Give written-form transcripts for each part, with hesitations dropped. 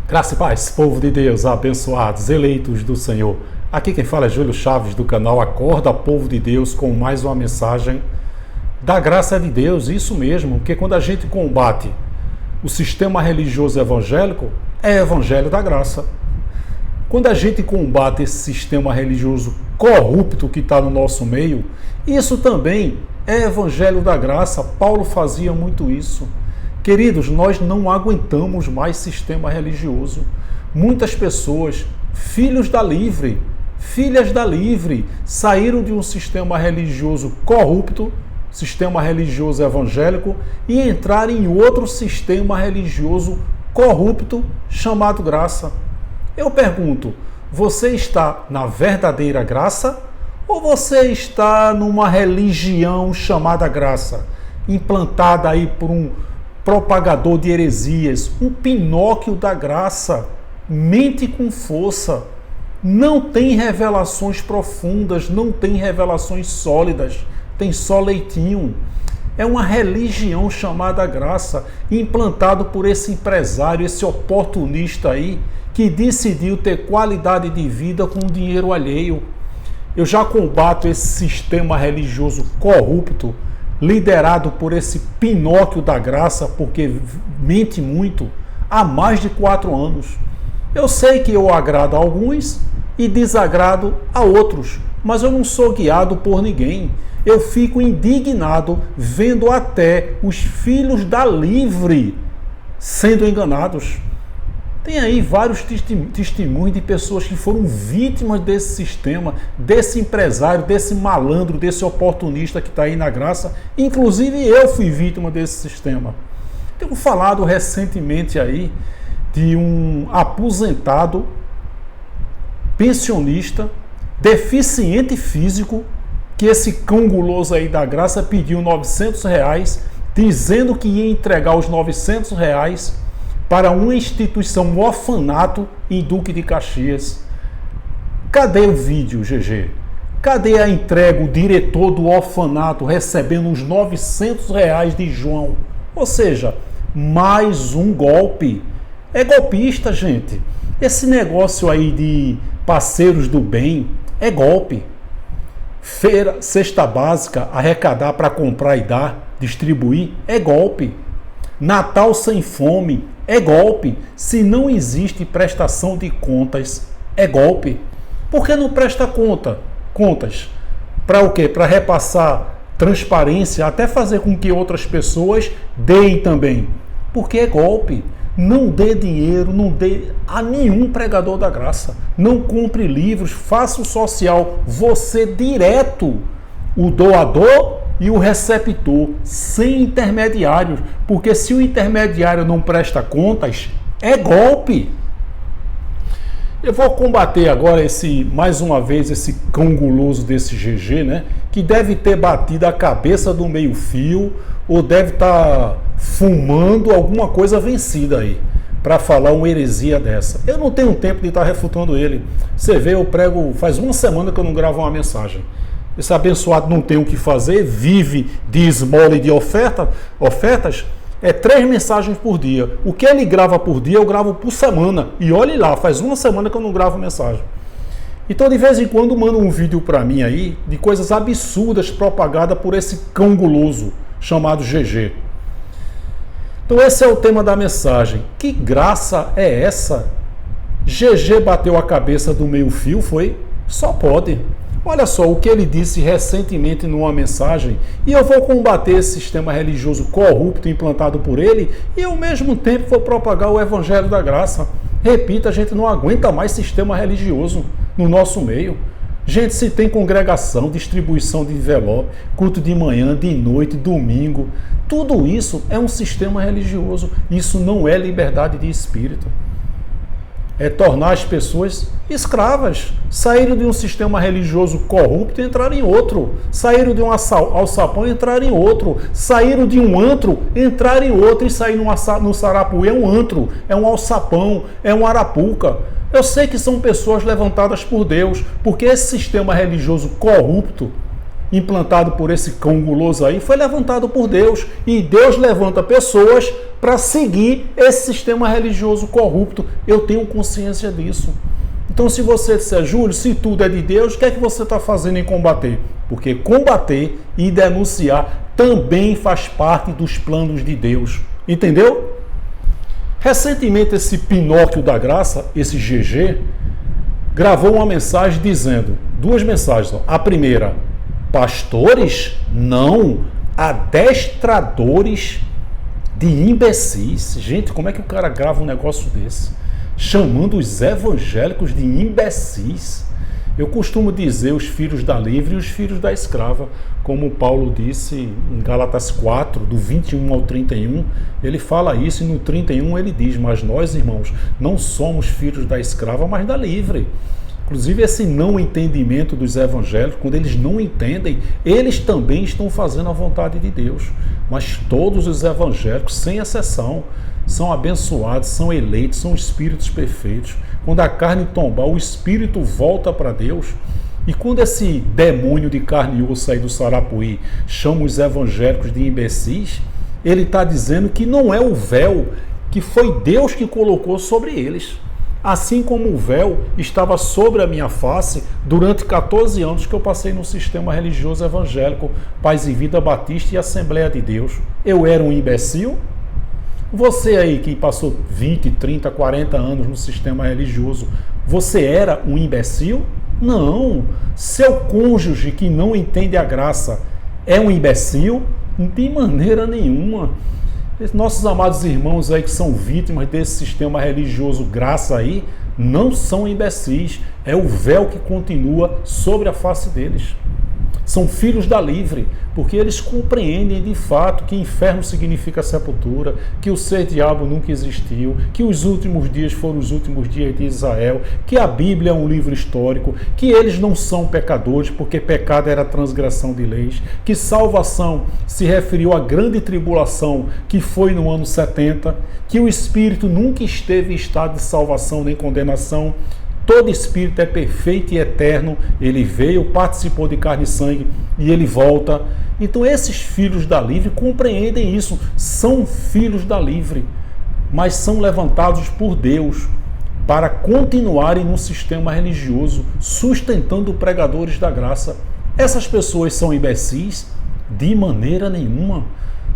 Graça e paz, povo de Deus, abençoados, eleitos do Senhor. Aqui quem fala é Júlio Chaves do canal Acorda, povo de Deus, com mais uma mensagem da graça de Deus. Isso mesmo, porque quando a gente combate o sistema religioso evangélico, é evangelho da graça. Quando a gente combate esse sistema religioso corrupto que está no nosso meio, isso também é evangelho da graça. Paulo fazia muito isso. Queridos, nós não aguentamos mais sistema religioso. Muitas pessoas, filhas da livre, saíram de um sistema religioso corrupto, sistema religioso evangélico, e entraram em outro sistema religioso corrupto chamado graça. Eu pergunto, você está na verdadeira graça ou você está numa religião chamada graça, implantada aí por um propagador de heresias, um Pinóquio da graça, mente com força, não tem revelações profundas, não tem revelações sólidas, tem só leitinho. É uma religião chamada graça, implantado por esse empresário, esse oportunista aí, que decidiu ter qualidade de vida com dinheiro alheio. Eu já combato esse sistema religioso corrupto, liderado por esse Pinóquio da graça, porque mente muito, há mais de 4 anos. Eu sei que eu agrado a alguns e desagrado a outros, mas eu não sou guiado por ninguém. Eu fico indignado vendo até os filhos da livre sendo enganados. Tem aí vários testemunhos de pessoas que foram vítimas desse sistema, desse empresário, desse malandro, desse oportunista que está aí na graça. Inclusive eu fui vítima desse sistema. Tenho falado recentemente aí de um aposentado, pensionista, deficiente físico, que esse cão guloso aí da graça pediu R$900, dizendo que ia entregar os R$900 para uma instituição, um orfanato em Duque de Caxias. Cadê o vídeo, GG? Cadê a entrega, o diretor do orfanato recebendo os R$900 de João? Ou seja, mais um golpe. É golpista, gente. Esse negócio aí de parceiros do bem é golpe. Feira, cesta básica, arrecadar para comprar e dar, distribuir, é golpe. Natal sem fome, é golpe. Se não existe prestação de contas, é golpe. Por que não presta contas? Para o quê? Para repassar transparência, até fazer com que outras pessoas deem também. Porque é golpe. Não dê dinheiro, não dê a nenhum pregador da graça. Não compre livros, faça o social. Você direto, o doador e o receptor, sem intermediários. Porque se o intermediário não presta contas, é golpe. Eu vou combater agora mais uma vez, esse cão guloso desse GG, né? Que deve ter batido a cabeça do meio-fio ou deve estar fumando alguma coisa vencida aí, para falar uma heresia dessa. Eu não tenho tempo de estar refutando ele. Você vê, eu prego, faz uma semana que eu não gravo uma mensagem. Esse abençoado não tem o que fazer, vive de esmola e de ofertas, é 3 mensagens por dia. O que ele grava por dia, eu gravo por semana. E olhe lá, faz uma semana que eu não gravo mensagem. Então, de vez em quando, manda um vídeo para mim aí, de coisas absurdas propagadas por esse cão guloso, chamado GG. Então, esse é o tema da mensagem. Que graça é essa? GG bateu a cabeça do meio-fio, foi? Só pode. Olha só o que ele disse recentemente numa mensagem, e eu vou combater esse sistema religioso corrupto implantado por ele e ao mesmo tempo vou propagar o evangelho da graça. Repito, a gente não aguenta mais sistema religioso no nosso meio. Gente, se tem congregação, distribuição de envelope, culto de manhã, de noite, domingo, tudo isso é um sistema religioso. Isso não é liberdade de espírito. É tornar as pessoas escravas. Saíram de um sistema religioso corrupto e entraram em outro. Saíram de um alçapão e entraram em outro. Saíram de um antro, entraram em outro. E sair no Sarapuí é um antro, é um alçapão, é um arapuca. Eu sei que são pessoas levantadas por Deus, porque esse sistema religioso corrupto implantado por esse cão guloso aí, foi levantado por Deus. E Deus levanta pessoas para seguir esse sistema religioso corrupto. Eu tenho consciência disso. Então, se você disser, Júlio, se tudo é de Deus, o que é que você está fazendo em combater? Porque combater e denunciar também faz parte dos planos de Deus. Entendeu? Recentemente, esse Pinóquio da Graça, esse GG, gravou uma mensagem dizendo, duas mensagens. A primeira, pastores? Não, adestradores de imbecis. Gente, como é que o cara grava um negócio desse? Chamando os evangélicos de imbecis. Eu costumo dizer os filhos da livre e os filhos da escrava, como Paulo disse em Gálatas 4, do 21 ao 31, ele fala isso e no 31 ele diz, mas nós, irmãos, não somos filhos da escrava, mas da livre. Inclusive esse não entendimento dos evangélicos, quando eles não entendem, eles também estão fazendo a vontade de Deus. Mas todos os evangélicos, sem exceção, são abençoados, são eleitos, são espíritos perfeitos. Quando a carne tombar, o espírito volta para Deus. E quando esse demônio de carne e osso aí do Sarapuí chama os evangélicos de imbecis, ele está dizendo que não é o véu, que foi Deus que colocou sobre eles. Assim como o véu estava sobre a minha face durante 14 anos que eu passei no sistema religioso evangélico, Paz e Vida Batista e Assembleia de Deus. Eu era um imbecil? Você aí que passou 20, 30, 40 anos no sistema religioso, você era um imbecil? Não. Seu cônjuge que não entende a graça é um imbecil? De maneira nenhuma. Nossos amados irmãos aí que são vítimas desse sistema religioso graça aí, não são imbecis. É o véu que continua sobre a face deles. São filhos da livre, porque eles compreendem de fato que inferno significa sepultura, que o ser diabo nunca existiu, que os últimos dias foram os últimos dias de Israel, que a Bíblia é um livro histórico, que eles não são pecadores, porque pecado era transgressão de leis, que salvação se referiu à grande tribulação que foi no ano 70, que o Espírito nunca esteve em estado de salvação nem condenação. Todo espírito é perfeito e eterno, ele veio, participou de carne e sangue e ele volta. Então esses filhos da livre compreendem isso, são filhos da livre, mas são levantados por Deus para continuarem no sistema religioso, sustentando pregadores da graça. Essas pessoas são imbecis? De maneira nenhuma.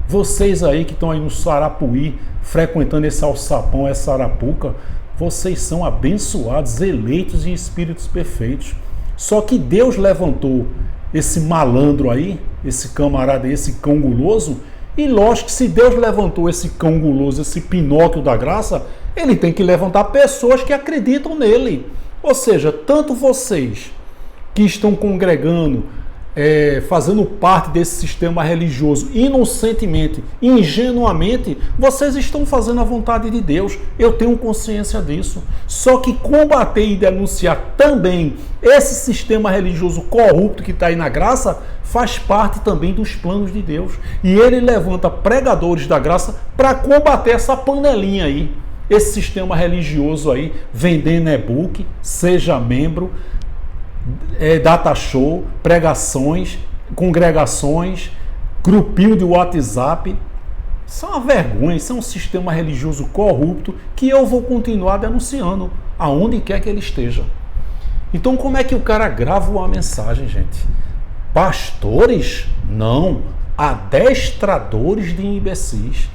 Vocês aí que estão aí no Sarapuí, frequentando esse alçapão, essa arapuca, vocês são abençoados, eleitos e espíritos perfeitos. Só que Deus levantou esse malandro aí, esse camarada, esse cão guloso, e lógico que se Deus levantou esse cão guloso, esse Pinóquio da graça, ele tem que levantar pessoas que acreditam nele. Ou seja, tanto vocês que estão congregando, fazendo parte desse sistema religioso inocentemente, ingenuamente, vocês estão fazendo a vontade de Deus. Eu tenho consciência disso. Só que combater e denunciar também esse sistema religioso corrupto que está aí na graça faz parte também dos planos de Deus. E ele levanta pregadores da graça para combater essa panelinha aí, esse sistema religioso aí, vendendo e-book, seja membro, data show, pregações, congregações, grupinho de WhatsApp. Isso é uma vergonha, isso é um sistema religioso corrupto que eu vou continuar denunciando aonde quer que ele esteja. Então como é que o cara grava uma mensagem, gente? Pastores? Não. Adestradores de imbecis.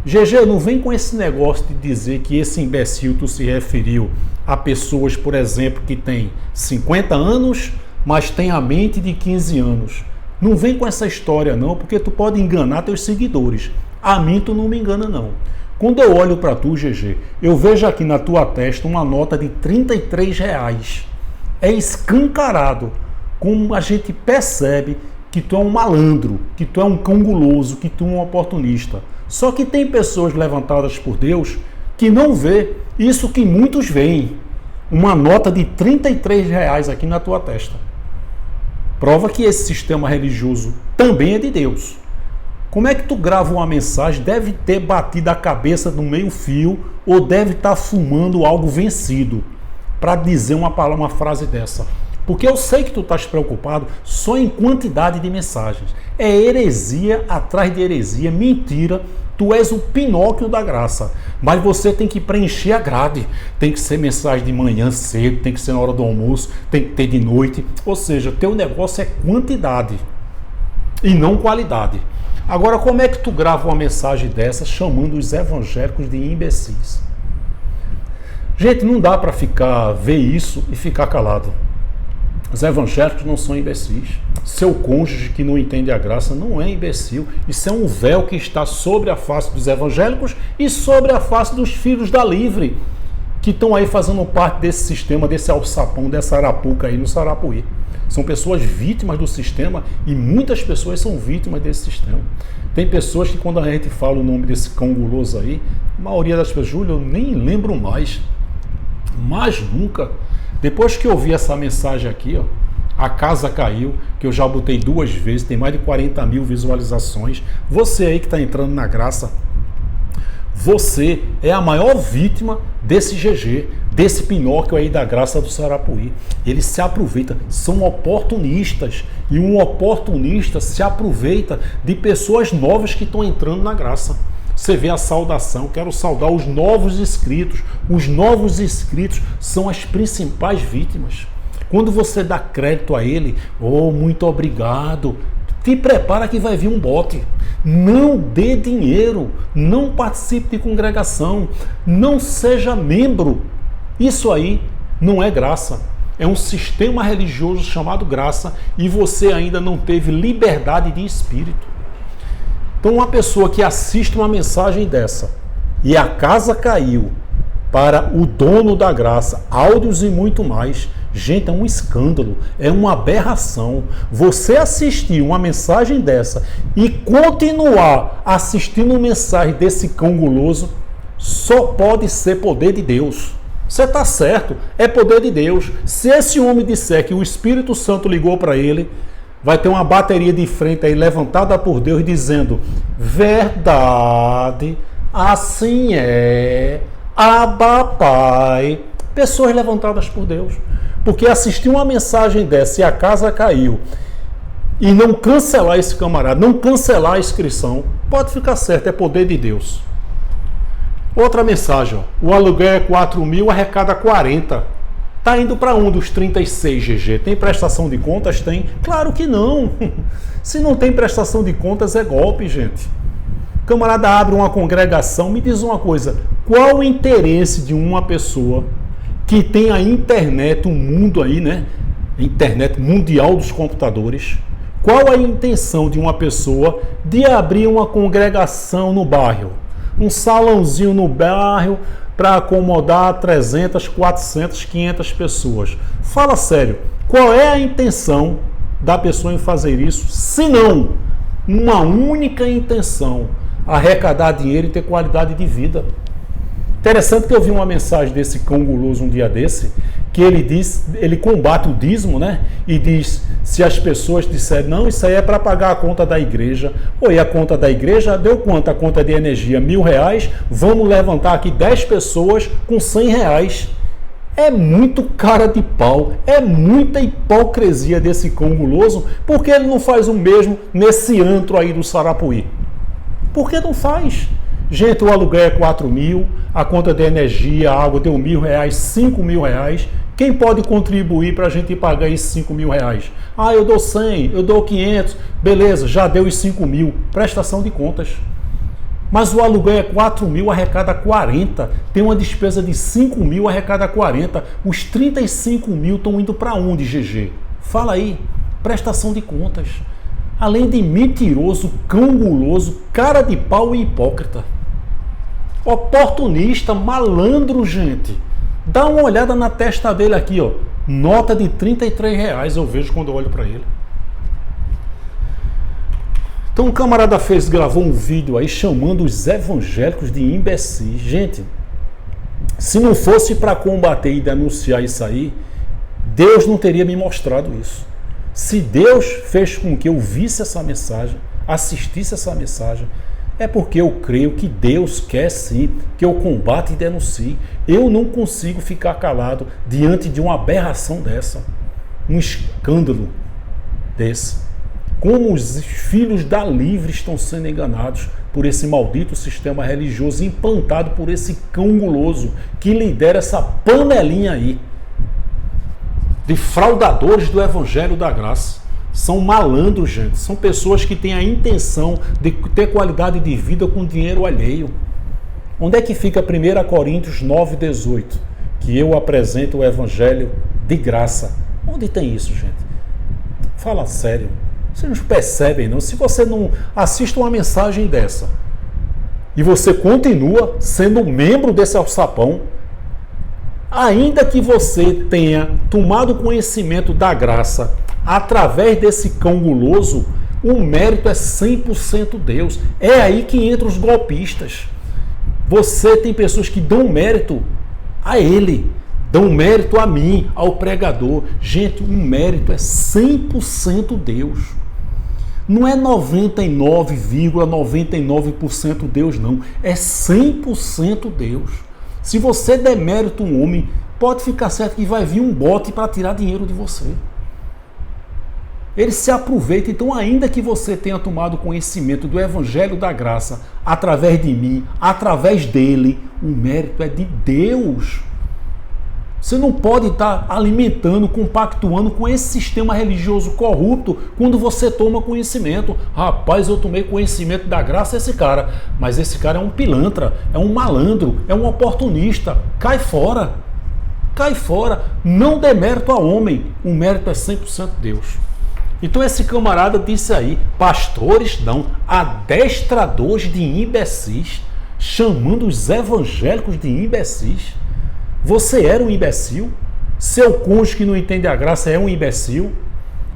GG, não vem com esse negócio de dizer que esse imbecil tu se referiu a pessoas, por exemplo, que têm 50 anos, mas têm a mente de 15 anos. Não vem com essa história não, porque tu pode enganar teus seguidores. A mim tu não me engana não. Quando eu olho para tu, GG, eu vejo aqui na tua testa uma nota de R$33. É escancarado como a gente percebe que tu é um malandro, que tu é um cão guloso, que tu é um oportunista. Só que tem pessoas levantadas por Deus que não vê isso que muitos veem. Uma nota de R$33 aqui na tua testa. Prova que esse sistema religioso também é de Deus. Como é que tu grava uma mensagem? Deve ter batido a cabeça no meio fio ou deve estar fumando algo vencido para dizer uma frase dessa. Porque eu sei que tu estás preocupado só em quantidade de mensagens. É heresia atrás de heresia, mentira. Tu és o Pinóquio da graça. Mas você tem que preencher a grade. Tem que ser mensagem de manhã cedo, tem que ser na hora do almoço, tem que ter de noite. Ou seja, teu negócio é quantidade e não qualidade. Agora, como é que tu grava uma mensagem dessa chamando os evangélicos de imbecis? Gente, não dá para ver isso e ficar calado. Os evangélicos não são imbecis. Seu cônjuge que não entende a graça não é imbecil. Isso é um véu que está sobre a face dos evangélicos e sobre a face dos filhos da livre, que estão aí fazendo parte desse sistema, desse alçapão, dessa arapuca aí no Sarapuí. São pessoas vítimas do sistema e muitas pessoas são vítimas desse sistema. Tem pessoas que quando a gente fala o nome desse cão guloso aí, a maioria das pessoas, Júlio, eu nem lembro mais. Mas nunca. Depois que eu vi essa mensagem aqui, ó, a casa caiu, que eu já botei 2 vezes, tem mais de 40 mil visualizações. Você aí que está entrando na graça, você é a maior vítima desse GG, desse Pinóquio aí da graça do Sarapuí. Eles se aproveitam, são oportunistas. E um oportunista se aproveita de pessoas novas que estão entrando na graça. Você vê a saudação, quero saudar os novos inscritos. Os novos inscritos são as principais vítimas. Quando você dá crédito a ele, oh, muito obrigado, te prepara que vai vir um bote. Não dê dinheiro, não participe de congregação, não seja membro. Isso aí não é graça. É um sistema religioso chamado graça e você ainda não teve liberdade de espírito. Então, uma pessoa que assiste uma mensagem dessa e a casa caiu para o dono da graça, áudios e muito mais, gente, é um escândalo, é uma aberração. Você assistir uma mensagem dessa e continuar assistindo mensagem desse cão guloso, só pode ser poder de Deus. Você está certo, é poder de Deus. Se esse homem disser que o Espírito Santo ligou para ele, vai ter uma bateria de frente aí levantada por Deus dizendo: verdade, assim é, Abba Pai. Pessoas levantadas por Deus. Porque assistir uma mensagem dessa e a casa caiu e não cancelar esse camarada, não cancelar a inscrição, pode ficar certo, é poder de Deus. Outra mensagem, ó, o aluguel é 4 mil, arrecada 40. Está indo para um dos 36 GG. Tem prestação de contas? Tem? Claro que não. Se não tem prestação de contas, é golpe, gente. O camarada abre uma congregação, me diz uma coisa, qual o interesse de uma pessoa que tem a internet, o mundo aí, né? Internet mundial dos computadores. Qual a intenção de uma pessoa de abrir uma congregação no bairro? Um salãozinho no bairro para acomodar 300, 400, 500 pessoas. Fala sério, qual é a intenção da pessoa em fazer isso, se não uma única intenção, arrecadar dinheiro e ter qualidade de vida? Interessante que eu vi uma mensagem desse cão guloso um dia desse, que ele diz, ele combate o dízimo, né? E diz, se as pessoas disserem, não, isso aí é para pagar a conta da igreja. Oi, a conta da igreja deu quanto? A conta de energia? R$1.000. Vamos levantar aqui 10 pessoas com R$100. É muito cara de pau, é muita hipocrisia desse cão guloso, porque ele não faz o mesmo nesse antro aí do Sarapuí. Por que não faz? Gente, o aluguel é 4 mil, a conta de energia, a água deu R$1.000, R$5.000. Quem pode contribuir para a gente pagar esses R$5.000? Ah, eu dou 100, eu dou 500, beleza, já deu os 5 mil. Prestação de contas. Mas o aluguel é 4 mil, arrecada 40. Tem uma despesa de 5 mil, arrecada 40. Os 35 mil estão indo para onde, GG? Fala aí. Prestação de contas. Além de mentiroso, cão guloso, cara de pau e hipócrita. Oportunista, malandro, gente. Dá uma olhada na testa dele aqui, ó. Nota de R$33 eu vejo quando eu olho para ele. Então o camarada gravou um vídeo aí chamando os evangélicos de imbecis. Gente, se não fosse para combater e denunciar isso aí, Deus não teria me mostrado isso. Se Deus fez com que eu visse essa mensagem, assistisse essa mensagem, é porque eu creio que Deus quer sim que eu combate e denuncie. Eu não consigo ficar calado diante de uma aberração dessa. um escândalo desse. Como os filhos da livre estão sendo enganados por esse maldito sistema religioso implantado por esse cão guloso que lidera essa panelinha aí de fraudadores do Evangelho da Graça. São malandros, gente. São pessoas que têm a intenção de ter qualidade de vida com dinheiro alheio. Onde é que fica 1 Coríntios 9,18? Que eu apresento o Evangelho de graça. Onde tem isso, gente? Fala sério. Vocês não percebem, não? Se você não assiste uma mensagem dessa e você continua sendo membro desse alçapão, ainda que você tenha tomado conhecimento da graça através desse cão guloso, o mérito é 100% Deus. É aí que entram os golpistas. Você tem pessoas que dão mérito a ele, dão mérito a mim, ao pregador. Gente, o mérito é 100% Deus. Não é 99,99% Deus, não. É 100% Deus. Se você der mérito a um homem, pode ficar certo que vai vir um bote para tirar dinheiro de você. Ele se aproveita. Então, ainda que você tenha tomado conhecimento do Evangelho da Graça através de mim, através dele, o mérito é de Deus. Você não pode estar alimentando, compactuando com esse sistema religioso corrupto quando você toma conhecimento. Rapaz, eu tomei conhecimento da graça desse cara, mas esse cara é um pilantra, é um malandro, é um oportunista. Cai fora. Cai fora. Não dê mérito a homem. O mérito é 100% Deus. Então esse camarada disse aí, pastores não, adestradores de imbecis, chamando os evangélicos de imbecis. Você era um imbecil? Seu cônjuge que não entende a graça é um imbecil?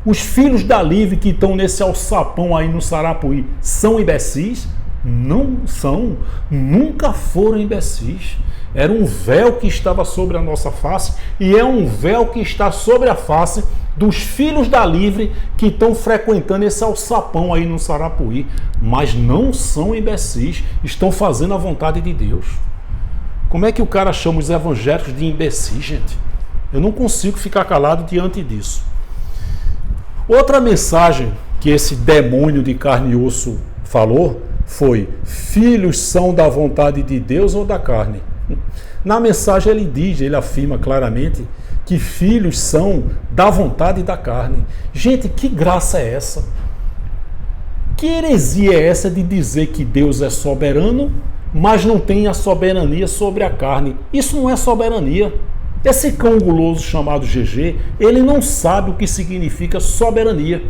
Os filhos da Livre que estão nesse alçapão aí no Sarapuí são imbecis? Não são, nunca foram imbecis. Era um véu que estava sobre a nossa face e é um véu que está sobre a face dos filhos da Livre que estão frequentando esse alçapão aí no Sarapuí. Mas não são imbecis, estão fazendo a vontade de Deus. Como é que o cara chama os evangélicos de imbecis, gente? Eu não consigo ficar calado diante disso. Outra mensagem que esse demônio de carne e osso falou foi: filhos são da vontade de Deus ou da carne? Na mensagem ele afirma claramente que filhos são da vontade da carne. Gente, que graça é essa? Que heresia é essa de dizer que Deus é soberano, mas não tem a soberania sobre a carne? Isso não é soberania. Esse cão guloso chamado GG, ele não sabe o que significa soberania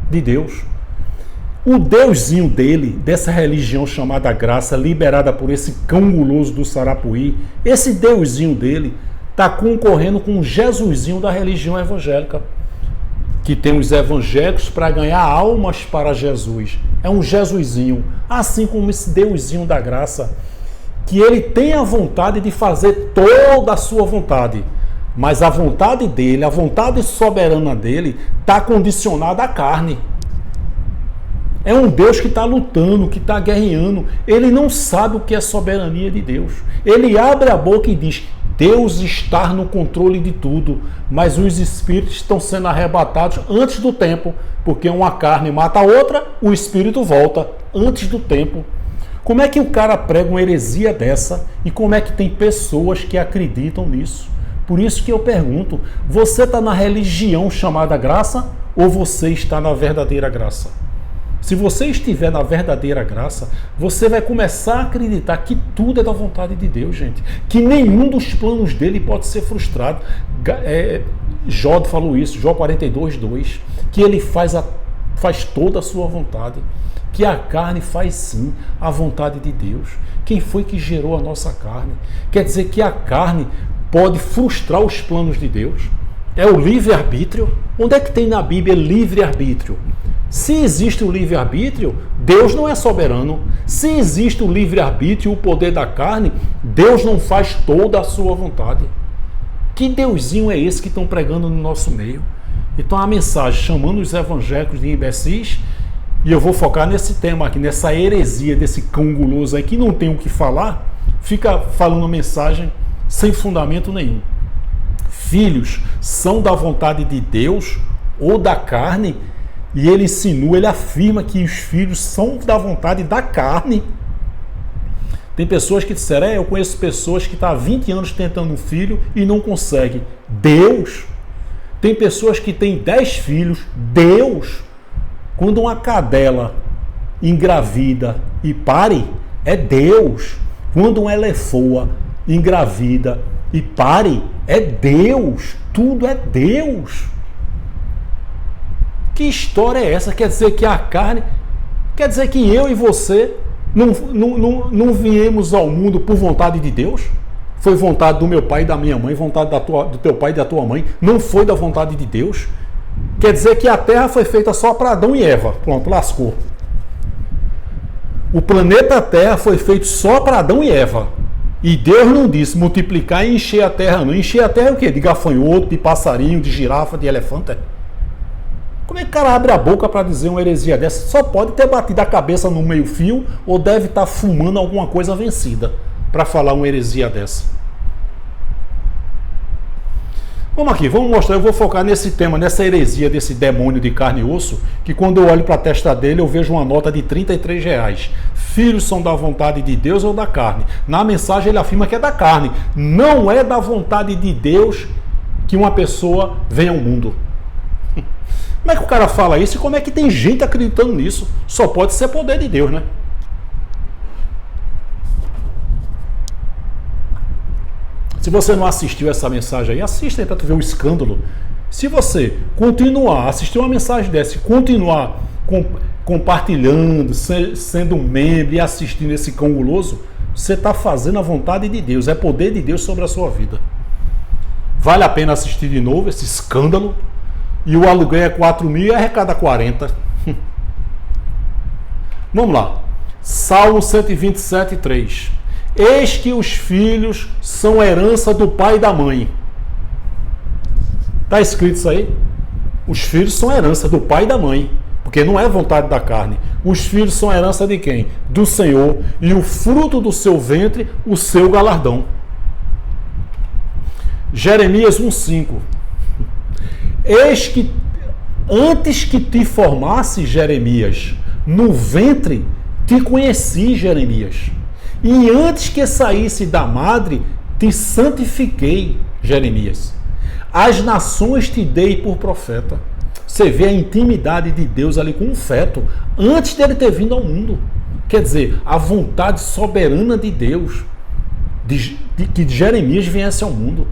de Deus. O deusinho dele, dessa religião chamada graça, liberada por esse cão guloso do Sarapuí, esse deusinho dele está concorrendo com o Jesusinho da religião evangélica, que tem os evangélicos para ganhar almas para Jesus. É um Jesusinho, assim como esse deusinho da graça, que ele tem a vontade de fazer toda a sua vontade, mas a vontade dele, a vontade soberana dele, está condicionada à carne. É um Deus que está lutando, que está guerreando. Ele não sabe o que é soberania de Deus. Ele abre a boca e diz: Deus está no controle de tudo, mas os espíritos estão sendo arrebatados antes do tempo, porque uma carne mata a outra, o espírito volta antes do tempo. Como é que o cara prega uma heresia dessa e como é que tem pessoas que acreditam nisso? Por isso que eu pergunto, você está na religião chamada graça ou você está na verdadeira graça? Se você estiver na verdadeira graça, você vai começar a acreditar que tudo é da vontade de Deus, gente. Que nenhum dos planos dele pode ser frustrado. Jó falou isso, Jó 42:2, que ele faz toda a sua vontade. Que a carne faz sim a vontade de Deus. Quem foi que gerou a nossa carne? Quer dizer que a carne pode frustrar os planos de Deus? É o livre-arbítrio? Onde é que tem na Bíblia livre-arbítrio? Se existe o livre-arbítrio, Deus não é soberano. Se existe o livre-arbítrio e o poder da carne, Deus não faz toda a sua vontade. Que deusinho é esse que estão pregando no nosso meio? Então a mensagem chamando os evangélicos de imbecis, e eu vou focar nesse tema aqui, nessa heresia desse cão guloso aí que não tem o que falar, fica falando mensagem sem fundamento nenhum. filhos são da vontade de Deus ou da carne? E ele insinua, ele afirma que os filhos são da vontade da carne. Tem pessoas que disseram, eu conheço pessoas que estão há 20 anos tentando um filho e não conseguem. Deus. Tem pessoas que têm 10 filhos. Deus. Quando uma cadela engravida e pare, é Deus. Quando uma elefoa engravida e pare, é Deus. Tudo é Deus. Que história é essa? Quer dizer que a carne... Quer dizer que eu e você não viemos ao mundo por vontade de Deus? Foi vontade do meu pai e da minha mãe, vontade do teu pai e da tua mãe. Não foi da vontade de Deus? Quer dizer que a terra foi feita só para Adão e Eva. Pronto, lascou. O planeta Terra foi feito só para Adão e Eva. E Deus não disse multiplicar e encher a terra, não. Encher a terra é o quê? De gafanhoto, de passarinho, de girafa, de elefante? Como é que o cara abre a boca para dizer uma heresia dessa? Só pode ter batido a cabeça no meio fio ou deve estar fumando alguma coisa vencida para falar uma heresia dessa. Vamos aqui, vamos mostrar, eu vou focar nesse tema, nessa heresia desse demônio de carne e osso, que quando eu olho para a testa dele eu vejo uma nota de R$33. Filhos são da vontade de Deus ou da carne? Na mensagem ele afirma que é da carne. Não é da vontade de Deus que uma pessoa venha ao mundo. Como é que o cara fala isso e como é que tem gente acreditando nisso? Só pode ser poder de Deus, né? Se você não assistiu essa mensagem aí, assista aí para tu ver o escândalo. Se você continuar, assistir uma mensagem dessa e continuar compartilhando, sendo um membro e assistindo esse cão guloso, você está fazendo a vontade de Deus, é poder de Deus sobre a sua vida. Vale a pena assistir de novo esse escândalo? E o aluguel é 4.000 e arrecada 40. Vamos lá. Salmo 127:3. Eis que os filhos são herança do pai e da mãe. Está escrito isso aí? Os filhos são herança do pai e da mãe. Porque não é vontade da carne. Os filhos são herança de quem? Do Senhor. E o fruto do seu ventre, o seu galardão. Jeremias 1:5. Eis que antes que te formasse, Jeremias, no ventre te conheci, Jeremias. E antes que saísse da madre, te santifiquei, Jeremias. As nações te dei por profeta. Você vê a intimidade de Deus ali com um feto, antes dele ter vindo ao mundo. Quer dizer, a vontade soberana de Deus, de que Jeremias viesse ao mundo.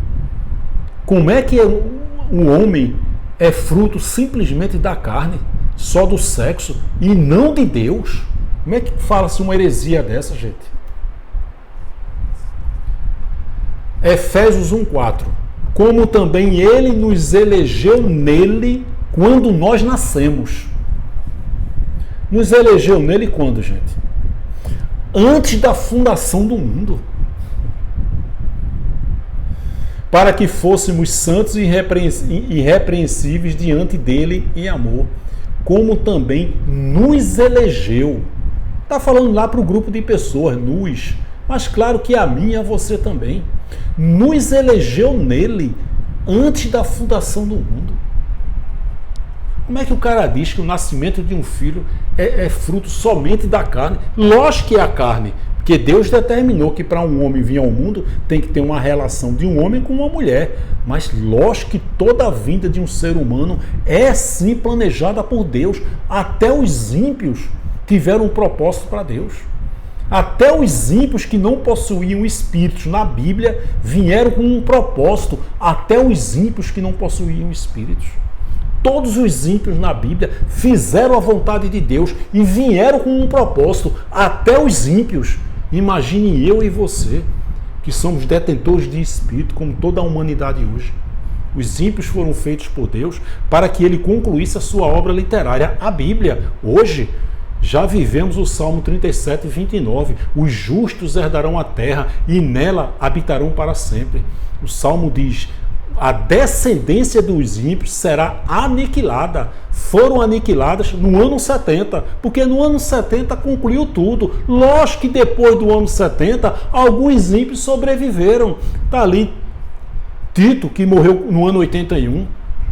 Como é que o homem é fruto simplesmente da carne, só do sexo, e não de Deus? Como é que fala-se uma heresia dessa, gente? Efésios 1:4. Como também ele nos elegeu nele quando nós nascemos. Nos elegeu nele quando, gente? Antes da fundação do mundo. Para que fôssemos santos e irrepreensíveis diante dele em amor, como também nos elegeu. Está falando lá para o grupo de pessoas, nos, mas claro que a mim e a você também. Nos elegeu nele antes da fundação do mundo. Como é que o cara diz que o nascimento de um filho é fruto somente da carne? Lógico que é a carne. Porque Deus determinou que para um homem vir ao mundo tem que ter uma relação de um homem com uma mulher. Mas lógico que toda a vinda de um ser humano é sim planejada por Deus. Até os ímpios tiveram um propósito para Deus. Até os ímpios que não possuíam espíritos na Bíblia vieram com um propósito. Até os ímpios que não possuíam espíritos. Todos os ímpios na Bíblia fizeram a vontade de Deus e vieram com um propósito. Até os ímpios. Imagine eu e você, que somos detentores de espírito, como toda a humanidade hoje. Os ímpios foram feitos por Deus para que ele concluísse a sua obra literária, a Bíblia. Hoje, já vivemos o Salmo 37:29. Os justos herdarão a terra e nela habitarão para sempre. O Salmo diz: a descendência dos ímpios será aniquilada. Foram aniquiladas no ano 70, porque no ano 70 concluiu tudo. Lógico que depois do ano 70, alguns ímpios sobreviveram. Está ali Tito, que morreu no ano 81,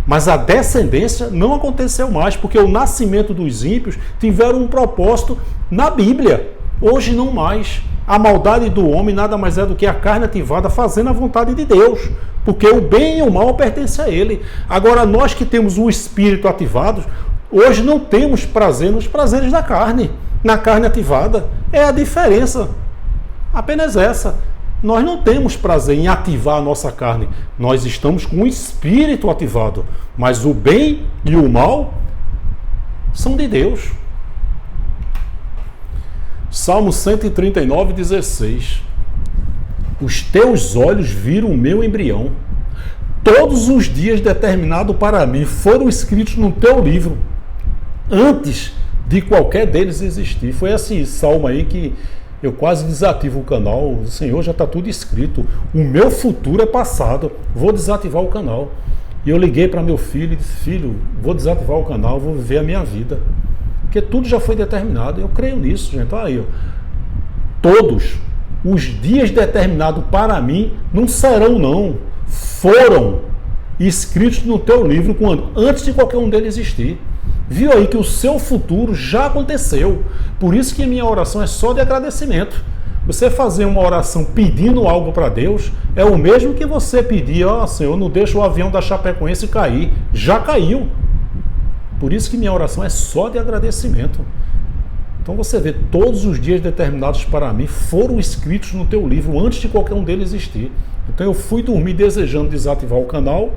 mas a descendência não aconteceu mais, porque o nascimento dos ímpios tiveram um propósito na Bíblia. Hoje não mais. A maldade do homem nada mais é do que a carne ativada fazendo a vontade de Deus, porque o bem e o mal pertencem a ele. Agora, nós que temos o espírito ativado, hoje não temos prazer nos prazeres da carne, na carne ativada. É a diferença. Apenas essa. Nós não temos prazer em ativar a nossa carne. Nós estamos com o espírito ativado. Mas o bem e o mal são de Deus. Salmo 139, 16. Os teus olhos viram o meu embrião. Todos os dias determinados para mim foram escritos no teu livro, antes de qualquer deles existir. Foi esse salmo aí que eu quase desativo o canal. O Senhor, já está tudo escrito. O meu futuro é passado. Vou desativar o canal. E eu liguei para meu filho e disse: filho, vou desativar o canal, vou viver a minha vida. Porque tudo já foi determinado. Eu creio nisso, gente. Olha aí, ó. Todos os dias determinados para mim não serão, não. Foram escritos no teu livro quando? Antes de qualquer um deles existir. Viu aí que o seu futuro já aconteceu. Por isso que a minha oração é só de agradecimento. Você fazer uma oração pedindo algo para Deus é o mesmo que você pedir: ó, Senhor, não deixa o avião da Chapecoense cair. Já caiu. Por isso que minha oração é só de agradecimento. Então você vê, todos os dias determinados para mim foram escritos no teu livro antes de qualquer um deles existir. Então eu fui dormir desejando desativar o canal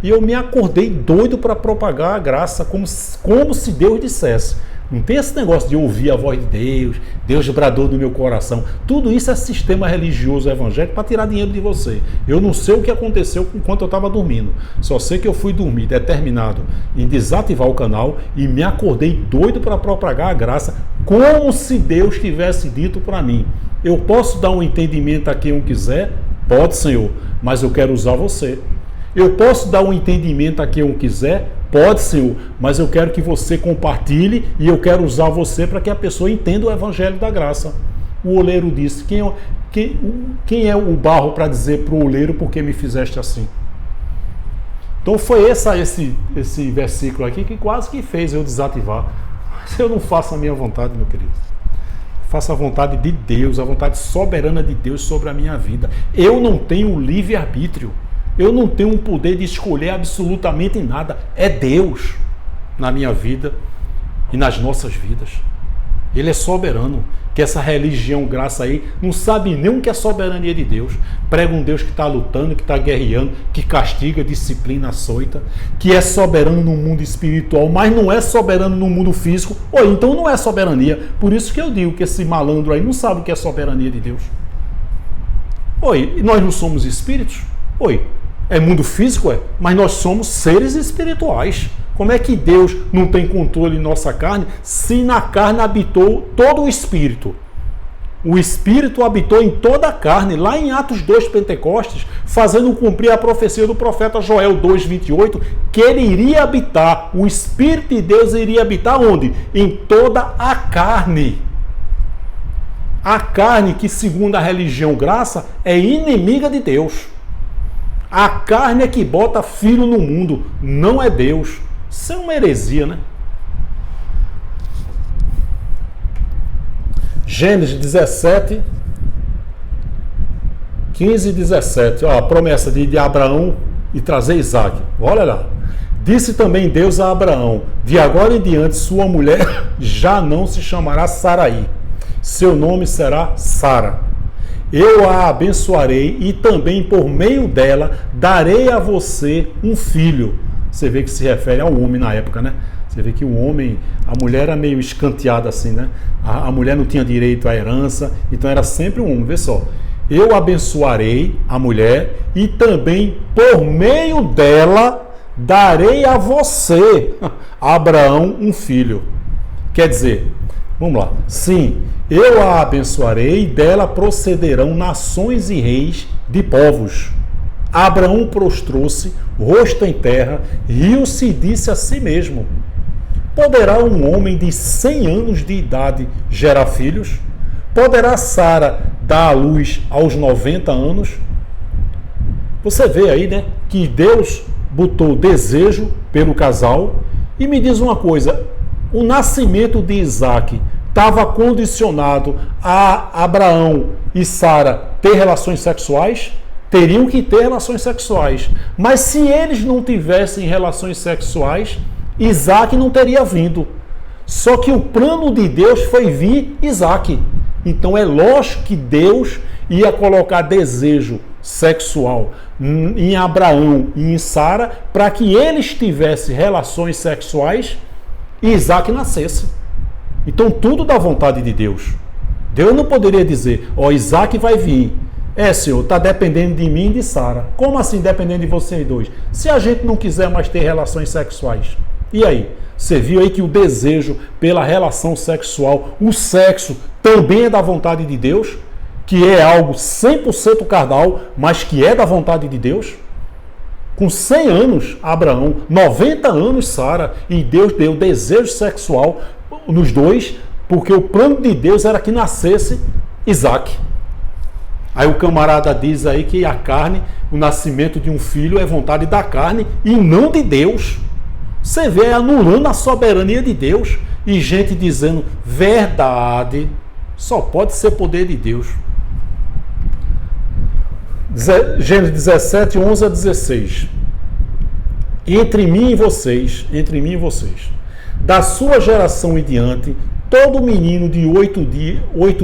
e eu me acordei doido para propagar a graça, como se Deus dissesse. Não tem esse negócio de ouvir a voz de Deus, Deus bradou no meu coração. Tudo isso é sistema religioso evangélico para tirar dinheiro de você. Eu não sei o que aconteceu enquanto eu estava dormindo. Só sei que eu fui dormir determinado em desativar o canal e me acordei doido para propagar a graça, como se Deus tivesse dito para mim: eu posso dar um entendimento a quem eu quiser? Pode, Senhor, mas eu quero usar você. Eu posso dar um entendimento a quem eu quiser? Pode, Senhor, mas eu quero que você compartilhe e eu quero usar você para que a pessoa entenda o Evangelho da Graça. O oleiro disse: quem é o barro para dizer para o oleiro por que me fizeste assim? Então foi esse versículo aqui que quase que fez eu desativar. Mas eu não faço a minha vontade, meu querido. Faço a vontade de Deus, a vontade soberana de Deus sobre a minha vida. Eu não tenho livre-arbítrio. Eu não tenho o poder de escolher absolutamente nada. É Deus na minha vida e nas nossas vidas. Ele é soberano. Que essa religião graça aí não sabe nem o que é soberania de Deus. Prega um Deus que está lutando, que está guerreando, que castiga, disciplina, açoita, que é soberano no mundo espiritual, mas não é soberano no mundo físico. Ou então não é soberania. Por isso que eu digo que esse malandro aí não sabe o que é soberania de Deus. Oi, nós não somos espíritos? Oi, é mundo físico, é? Mas nós somos seres espirituais. Como é que Deus não tem controle em nossa carne, se na carne habitou todo o Espírito? O Espírito habitou em toda a carne, lá em Atos 2, Pentecostes, fazendo cumprir a profecia do profeta Joel 2,28, que ele iria habitar, o Espírito de Deus iria habitar onde? Em toda a carne. A carne que, segundo a religião graça, é inimiga de Deus. A carne é que bota filho no mundo, não é Deus. Isso é uma heresia, né? Gênesis 17, 15 e 17. Ó, a promessa de Abraão e trazer Isaac. Olha lá. Disse também Deus a Abraão: de agora em diante sua mulher já não se chamará Saraí. Seu nome será Sara. Eu a abençoarei e também por meio dela darei a você um filho. Você vê que se refere ao homem na época, né? Você vê que o homem, a mulher era meio escanteada assim, né? A mulher não tinha direito à herança, então era sempre um homem. Vê só, eu abençoarei a mulher e também por meio dela darei a você, Abraão, um filho. Quer dizer, vamos lá, sim, eu a abençoarei e dela procederão nações e reis de povos. Abraão prostrou-se, rosto em terra, riu-se e disse a si mesmo: poderá um homem de 100 anos de idade gerar filhos? Poderá Sara dar à luz aos 90 anos? Você vê aí, né, que Deus botou desejo pelo casal. E me diz uma coisa, o nascimento de Isaac estava condicionado a Abraão e Sara ter relações sexuais? Teriam que ter relações sexuais. Mas se eles não tivessem relações sexuais, Isaac não teria vindo. Só que o plano de Deus foi vir Isaac. Então é lógico que Deus ia colocar desejo sexual em Abraão e em Sara para que eles tivessem relações sexuais e Isaac nascesse. Então tudo da vontade de Deus. Deus não poderia dizer, Isaac vai vir. Senhor, está dependendo de mim e de Sara. Como assim dependendo de vocês dois? Se a gente não quiser mais ter relações sexuais. E aí? Você viu aí que o desejo pela relação sexual, o sexo, também é da vontade de Deus? Que é algo 100% carnal, mas que é da vontade de Deus? Com 100 anos, Abraão, 90 anos, Sara, e Deus deu desejo sexual nos dois, porque o plano de Deus era que nascesse Isaac. Aí o camarada diz aí que a carne, o nascimento de um filho é vontade da carne e não de Deus. Você vê anulando a soberania de Deus e gente dizendo verdade, só pode ser poder de Deus. Gênesis 17, 11 a 16. Entre mim e vocês, da sua geração em diante, todo menino de 8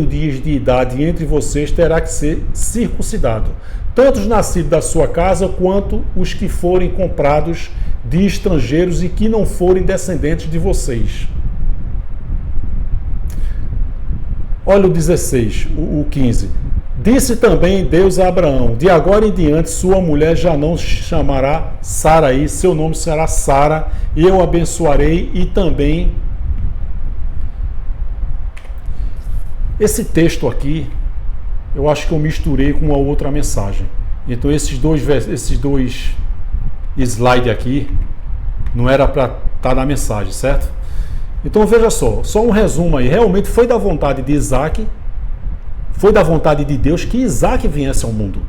dias de idade entre vocês terá que ser circuncidado, tanto os nascidos da sua casa, quanto os que forem comprados de estrangeiros e que não forem descendentes de vocês. Olha o 16, o 15. Disse também Deus a Abraão, de agora em diante sua mulher já não chamará Saraí, seu nome será Sara, e eu abençoarei e também... Esse texto aqui, eu acho que eu misturei com uma outra mensagem. Então esses dois slides aqui, não era para estar na mensagem, certo? Então veja só um resumo aí. Realmente foi da vontade de Isaac, foi da vontade de Deus que Isaac viesse ao mundo.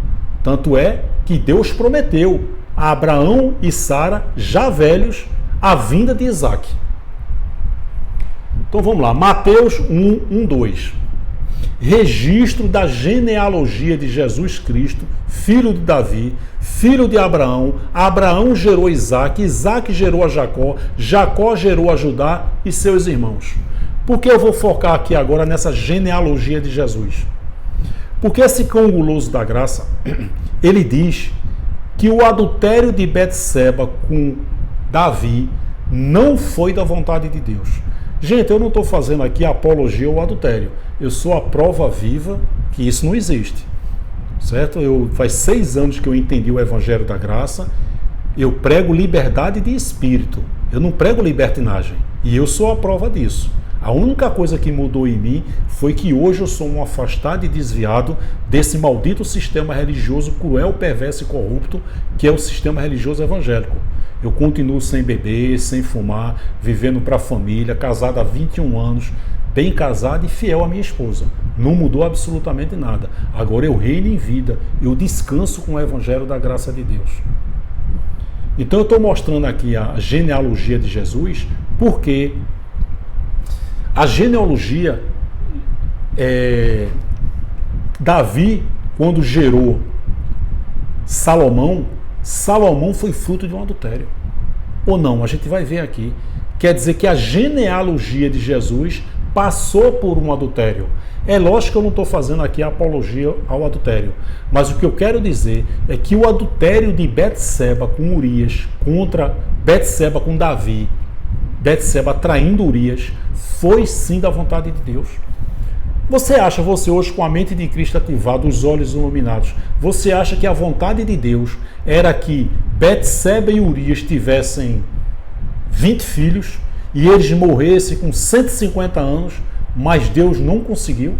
Tanto é que Deus prometeu a Abraão e Sara, já velhos, a vinda de Isaac. Então vamos lá, Mateus 1, 2. Registro da genealogia de Jesus Cristo, filho de Davi, filho de Abraão. Abraão gerou Isaac, Isaac gerou a Jacó, Jacó gerou a Judá e seus irmãos. Por que eu vou focar aqui agora nessa genealogia de Jesus? Porque esse cão guloso da graça, ele diz que o adultério de Betseba com Davi não foi da vontade de Deus. Gente, eu não estou fazendo aqui apologia ao adultério. Eu sou a prova viva que isso não existe. Certo? Faz 6 anos que eu entendi o Evangelho da Graça. Eu prego liberdade de espírito. Eu não prego libertinagem. E eu sou a prova disso. A única coisa que mudou em mim foi que hoje eu sou um afastado e desviado desse maldito sistema religioso cruel, perverso e corrupto que é o sistema religioso evangélico. Eu continuo sem beber, sem fumar, vivendo para a família, casado há 21 anos, bem casado e fiel à minha esposa. Não mudou absolutamente nada. Agora eu reino em vida, eu descanso com o Evangelho da graça de Deus. Então eu estou mostrando aqui a genealogia de Jesus, porque a genealogia, Davi, quando gerou Salomão foi fruto de um adultério. Ou não? A gente vai ver aqui. Quer dizer que a genealogia de Jesus passou por um adultério. É lógico que eu não estou fazendo aqui a apologia ao adultério, mas o que eu quero dizer é que o adultério de Betseba com Urias contra Betseba com Davi, Betseba traindo Urias, foi sim da vontade de Deus. Você acha, você hoje com a mente de Cristo ativada, os olhos iluminados, você acha que a vontade de Deus era que Betseba e Urias tivessem 20 filhos e eles morressem com 150 anos, mas Deus não conseguiu?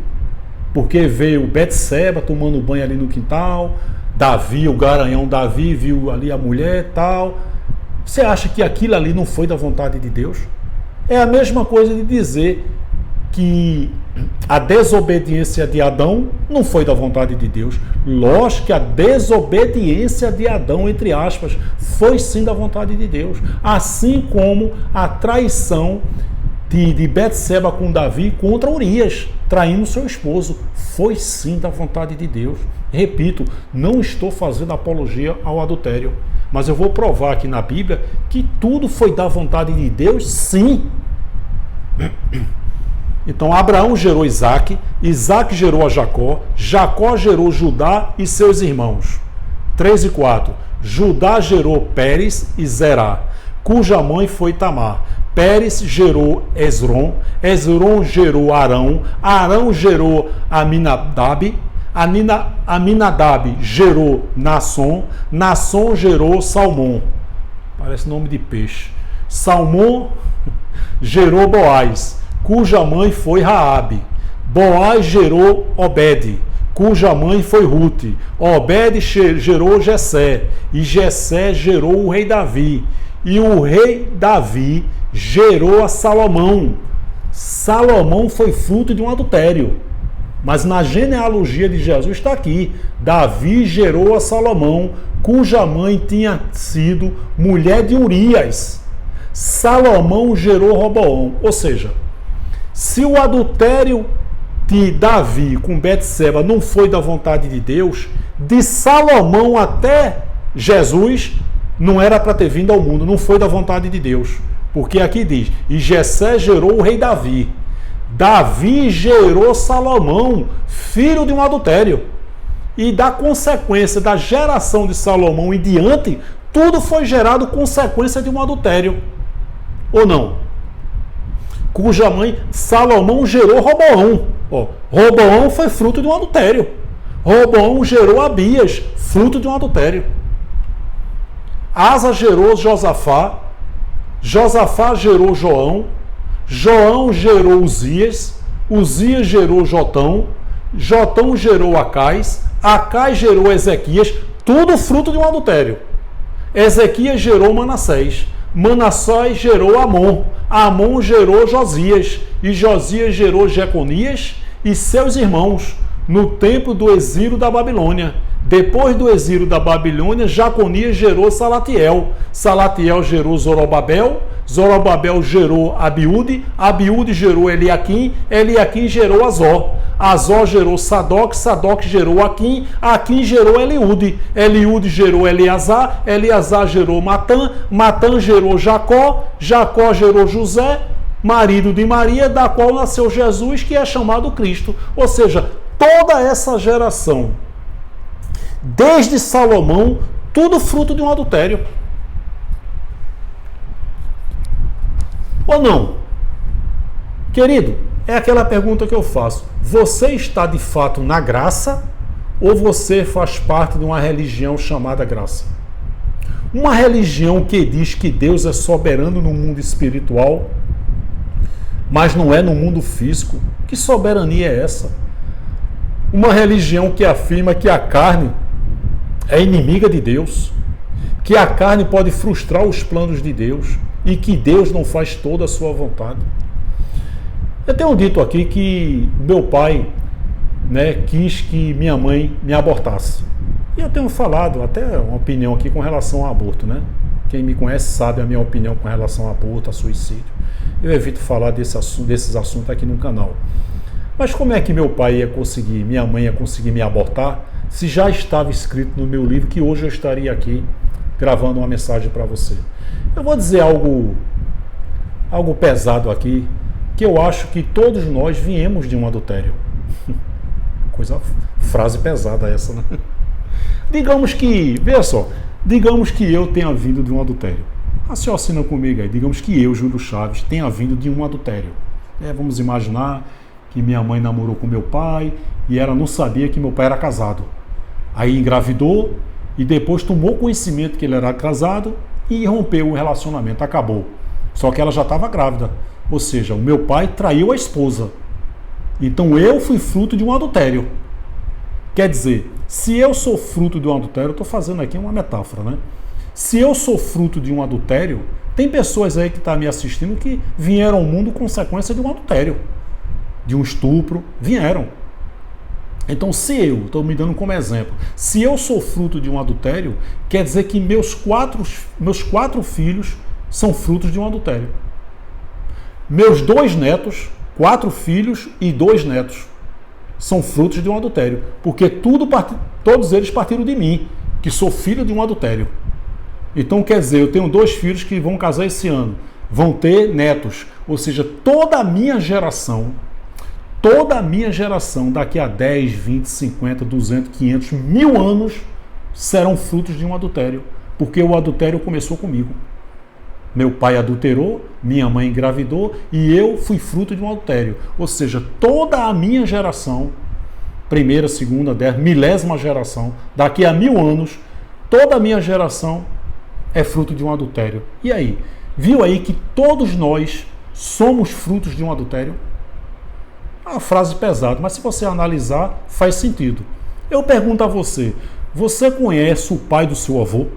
Porque veio Betseba tomando banho ali no quintal, Davi, o garanhão Davi, viu ali a mulher e tal. Você acha que aquilo ali não foi da vontade de Deus? É a mesma coisa de dizer que a desobediência de Adão não foi da vontade de Deus. Lógico que a desobediência de Adão, entre aspas, foi sim da vontade de Deus. Assim como a traição de Betseba com Davi contra Urias, traindo seu esposo, foi sim da vontade de Deus. Repito, não estou fazendo apologia ao adultério, mas eu vou provar aqui na Bíblia que tudo foi da vontade de Deus, sim. Então Abraão gerou Isaac, Isaac gerou a Jacó, Jacó gerou Judá e seus irmãos. 3 e 4. Judá gerou Pérez e Zerá, cuja mãe foi Tamar. Pérez gerou Esrom, Esrom gerou Arão, Arão gerou Aminadab, Aminadab gerou Nasson, Nasson gerou Salmão. Parece nome de peixe. Salmão gerou Boaz, cuja mãe foi Raabe. Boaz gerou Obed, cuja mãe foi Rute. Obed gerou Jessé, e Jessé gerou o rei Davi. E o rei Davi gerou a Salomão. Salomão foi fruto de um adultério. Mas na genealogia de Jesus está aqui. Davi gerou a Salomão, cuja mãe tinha sido mulher de Urias. Salomão gerou Roboão. Ou seja, se o adultério de Davi com Betseba não foi da vontade de Deus, de Salomão até Jesus não era para ter vindo ao mundo, não foi da vontade de Deus. Porque aqui diz, e Jessé gerou o rei Davi. Davi gerou Salomão, filho de um adultério. E da consequência da geração de Salomão em diante, tudo foi gerado consequência de um adultério. Ou não? Cuja mãe, Salomão gerou Roboão. Roboão foi fruto de um adultério. Roboão gerou Abias, fruto de um adultério. Asa gerou Josafá, Josafá gerou João, João gerou Uzias, Uzias gerou Jotão, Jotão gerou Acais, Acais gerou Ezequias, tudo fruto de um adultério. Ezequias gerou Manassés, Manassés gerou Amon, Amon gerou Josias, e Josias gerou Jeconias e seus irmãos, no tempo do exílio da Babilônia. Depois do exílio da Babilônia, Jeconias gerou Salatiel, Salatiel gerou Zorobabel, Zorobabel gerou Abiúde, Abiúde gerou Eliaquim, Eliaquim gerou Azor, Azor gerou Sadoc, Sadoc gerou Aquim, Aquim gerou Eliúde, Eliúde gerou Eleazar, Eleazar gerou Matã, Matã gerou Jacó, Jacó gerou José, marido de Maria, da qual nasceu Jesus, que é chamado Cristo. Ou seja, toda essa geração, desde Salomão, tudo fruto de um adultério. Ou não? Querido, é aquela pergunta que eu faço. Você está de fato na graça ou você faz parte de uma religião chamada graça? Uma religião que diz que Deus é soberano no mundo espiritual, mas não é no mundo físico. Que soberania é essa? Uma religião que afirma que a carne é inimiga de Deus, que a carne pode frustrar os planos de Deus e que Deus não faz toda a sua vontade. Eu tenho dito aqui que meu pai, quis que minha mãe me abortasse. E eu tenho falado até uma opinião aqui com relação ao aborto, Quem me conhece sabe a minha opinião com relação ao aborto, a suicídio. Eu evito falar desses assuntos aqui no canal. Mas como é que meu pai ia conseguir, minha mãe ia conseguir me abortar, se já estava escrito no meu livro que hoje eu estaria aqui gravando uma mensagem para você? Eu vou dizer algo pesado aqui, que eu acho que todos nós viemos de um adultério. Frase pesada essa, né? Digamos que eu tenha vindo de um adultério. Raciocina comigo aí, digamos que eu, Júlio Chaves, tenha vindo de um adultério. Vamos imaginar que minha mãe namorou com meu pai e ela não sabia que meu pai era casado. Aí engravidou e depois tomou conhecimento que ele era casado e rompeu o relacionamento, acabou. Só que ela já estava grávida, ou seja, o meu pai traiu a esposa. Então eu fui fruto de um adultério. Quer dizer, se eu sou fruto de um adultério, eu estou fazendo aqui uma metáfora, Se eu sou fruto de um adultério, tem pessoas aí que estão me assistindo que vieram ao mundo consequência de um adultério. de um estupro, vieram. Então, se eu, estou me dando como exemplo, se eu sou fruto de um adultério, quer dizer que meus quatro filhos são frutos de um adultério. Meus 2 netos, 4 filhos e 2 netos, são frutos de um adultério. Porque todos eles partiram de mim, que sou filho de um adultério. Então, quer dizer, eu tenho 2 filhos que vão casar esse ano, vão ter netos. Ou seja, toda a minha geração daqui a 10, 20, 50, 200, 500, 1000 anos serão frutos de um adultério. Porque o adultério começou comigo. Meu pai adulterou, minha mãe engravidou e eu fui fruto de um adultério. Ou seja, toda a minha geração, primeira, segunda, 10, milésima geração, daqui a 1000 anos, toda a minha geração é fruto de um adultério. E aí? Viu aí que todos nós somos frutos de um adultério? É uma frase pesada, mas se você analisar, faz sentido. Eu pergunto a você, você conhece o pai do seu avô?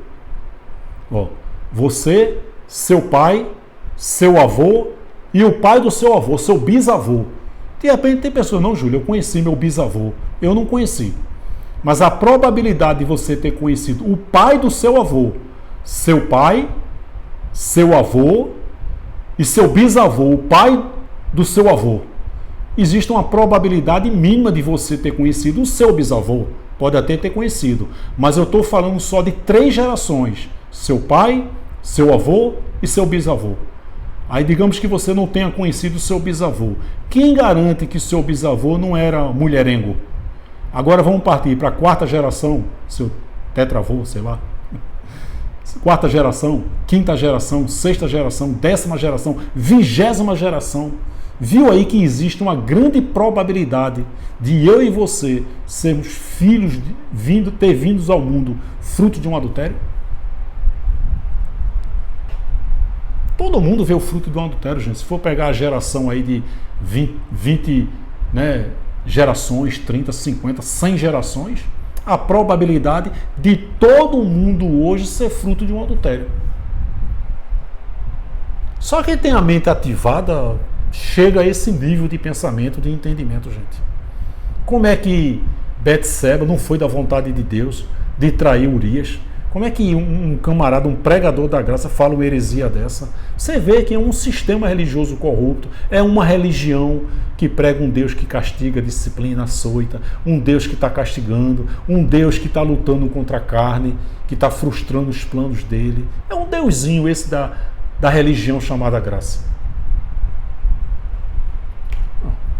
Você, seu pai, seu avô e o pai do seu avô, seu bisavô. De repente tem pessoas, não, Júlio, eu conheci meu bisavô. Eu não conheci. Mas a probabilidade de você ter conhecido o pai do seu avô, seu pai, seu avô e seu bisavô, o pai do seu avô, existe uma probabilidade mínima de você ter conhecido o seu bisavô. Pode até ter conhecido, mas eu estou falando só de 3 gerações. Seu pai, seu avô e seu bisavô. Aí digamos que você não tenha conhecido o seu bisavô. Quem garante que seu bisavô não era mulherengo? Agora vamos partir para a 4ª geração, seu tetravô, sei lá. 4ª geração, 5ª geração, 6ª geração, 10ª geração, 20ª geração. Viu aí que existe uma grande probabilidade de eu e você sermos filhos ter vindos ao mundo fruto de um adultério? Todo mundo vê o fruto de um adultério, gente. Se for pegar a geração aí de 20 gerações, 30, 50, 100 gerações, a probabilidade de todo mundo hoje ser fruto de um adultério. Só quem tem a mente ativada chega a esse nível de pensamento, de entendimento, gente. Como é que Betseba não foi da vontade de Deus de trair Urias? Como é que um camarada, um pregador da graça fala uma heresia dessa? Você vê que é um sistema religioso corrupto, é uma religião que prega um Deus que castiga, disciplina, açoita, um Deus que está castigando, um Deus que está lutando contra a carne, que está frustrando os planos dele. É um deusinho esse da religião chamada graça.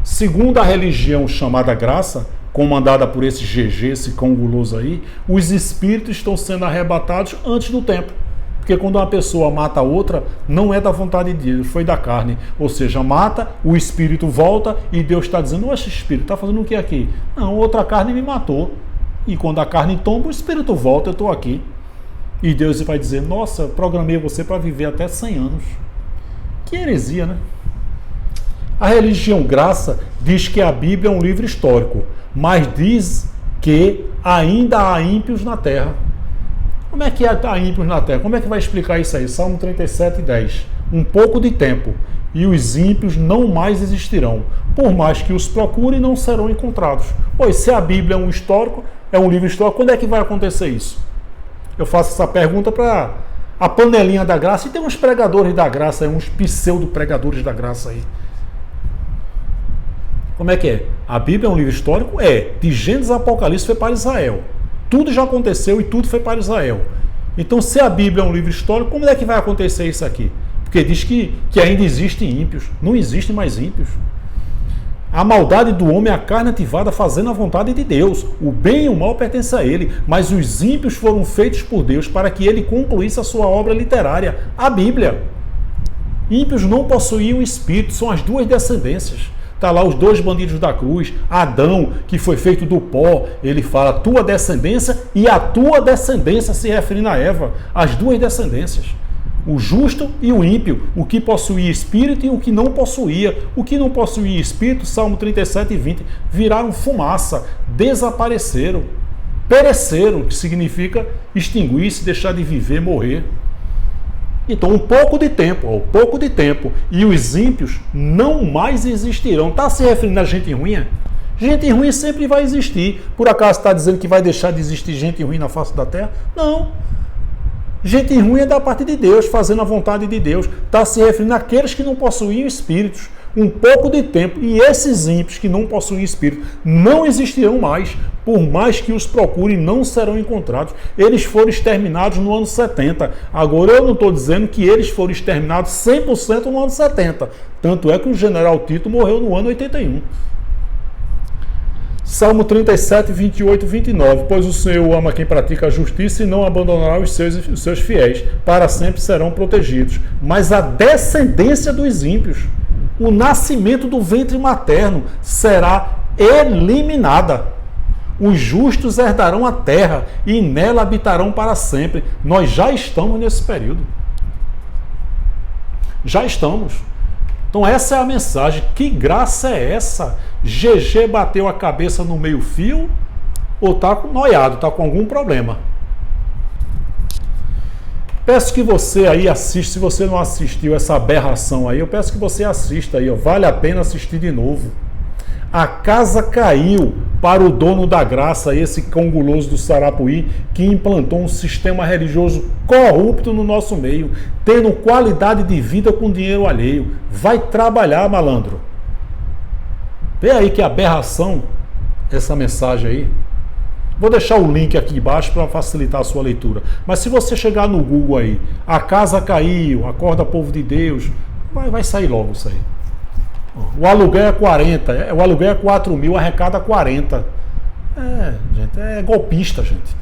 Segundo a religião chamada graça, comandada por esse GG, esse cão guloso aí, os espíritos estão sendo arrebatados antes do tempo. Porque quando uma pessoa mata a outra, não é da vontade de Deus, foi da carne. Ou seja, mata, o espírito volta e Deus está dizendo, esse espírito está fazendo o que aqui? Não, outra carne me matou. E quando a carne tomba, o espírito volta, eu estou aqui. E Deus vai dizer, nossa, eu programei você para viver até 100 anos. Que heresia, né? A religião graça diz que a Bíblia é um livro histórico, mas diz que ainda há ímpios na terra. Como é que há ímpios na terra? Como é que vai explicar isso aí? Salmo 37, 10. Um pouco de tempo, e os ímpios não mais existirão. Por mais que os procurem, não serão encontrados. Pois se a Bíblia é um histórico, é um livro histórico, quando é que vai acontecer isso? Eu faço essa pergunta para a panelinha da graça, e tem uns pregadores da graça, uns pseudo-pregadores da graça aí. Como é que é? A Bíblia é um livro histórico? É. De Gênesis a Apocalipse foi para Israel. Tudo já aconteceu e tudo foi para Israel. Então, se a Bíblia é um livro histórico, como é que vai acontecer isso aqui? Porque diz que ainda existem ímpios. Não existem mais ímpios. A maldade do homem é a carne ativada fazendo a vontade de Deus. O bem e o mal pertencem a ele, mas os ímpios foram feitos por Deus para que ele concluísse a sua obra literária, a Bíblia. Ímpios não possuíam espírito, são as 2 descendências. Está lá os 2 bandidos da cruz, Adão, que foi feito do pó, ele fala tua descendência, e a tua descendência se referindo a Eva, as 2 descendências. O justo e o ímpio, o que possuía espírito e o que não possuía. O que não possuía espírito, Salmo 37 e 20, viraram fumaça, desapareceram, pereceram, que significa extinguir-se, deixar de viver, morrer. Então, um pouco de tempo, e os ímpios não mais existirão. Está se referindo a gente ruim? Gente ruim sempre vai existir. Por acaso está dizendo que vai deixar de existir gente ruim na face da terra? Não. Gente ruim é da parte de Deus, fazendo a vontade de Deus. Está se referindo àqueles que não possuíam espíritos. Um pouco de tempo, e esses ímpios que não possuem espírito não existirão mais, por mais que os procurem, não serão encontrados. Eles foram exterminados no ano 70. Agora, eu não estou dizendo que eles foram exterminados 100% no ano 70. Tanto é que o general Tito morreu no ano 81. Salmo 37, 28, 29. Pois o Senhor ama quem pratica a justiça e não abandonará os seus fiéis. Para sempre serão protegidos. Mas a descendência dos ímpios, o nascimento do ventre materno, será eliminada. Os justos herdarão a terra e nela habitarão para sempre. Nós já estamos nesse período. Já estamos. Então essa é a mensagem. Que graça é essa? GG bateu a cabeça no meio-fio ou está noiado, está com algum problema? Peço que você aí assista, se você não assistiu essa aberração aí, eu peço que você assista aí, ó, vale a pena assistir de novo. A casa caiu para o dono da graça, esse conguloso do Sarapuí, que implantou um sistema religioso corrupto no nosso meio, tendo qualidade de vida com dinheiro alheio. Vai trabalhar, malandro. Vê aí que aberração essa mensagem aí. Vou deixar o link aqui embaixo para facilitar a sua leitura. Mas se você chegar no Google aí, a casa caiu, acorda povo de Deus, vai sair logo isso aí. O aluguel é 40, o aluguel é 4 mil, arrecada 40. Gente, é golpista, gente.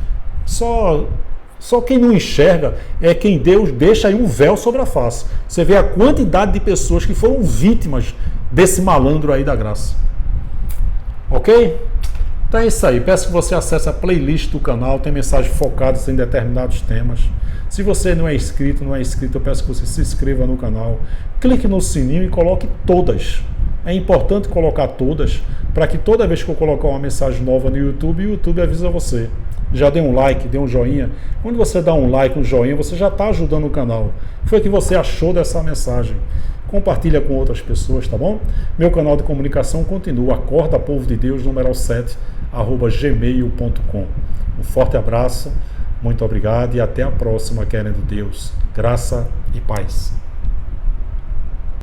Só quem não enxerga é quem Deus deixa aí um véu sobre a face. Você vê a quantidade de pessoas que foram vítimas desse malandro aí da graça. Ok? Então é isso aí. Peço que você acesse a playlist do canal. Tem mensagens focadas em determinados temas. Se você não é inscrito, eu peço que você se inscreva no canal. Clique no sininho e coloque todas. É importante colocar todas para que toda vez que eu colocar uma mensagem nova no YouTube, o YouTube avisa você. Já dê um like, dê um joinha. Quando você dá um like, um joinha, você já está ajudando o canal. O que foi que você achou dessa mensagem? Compartilha com outras pessoas, tá bom? Meu canal de comunicação continua, Acorda Povo de Deus, número 7, @gmail.com. Um forte abraço, muito obrigado e até a próxima, querendo Deus. Graça e paz.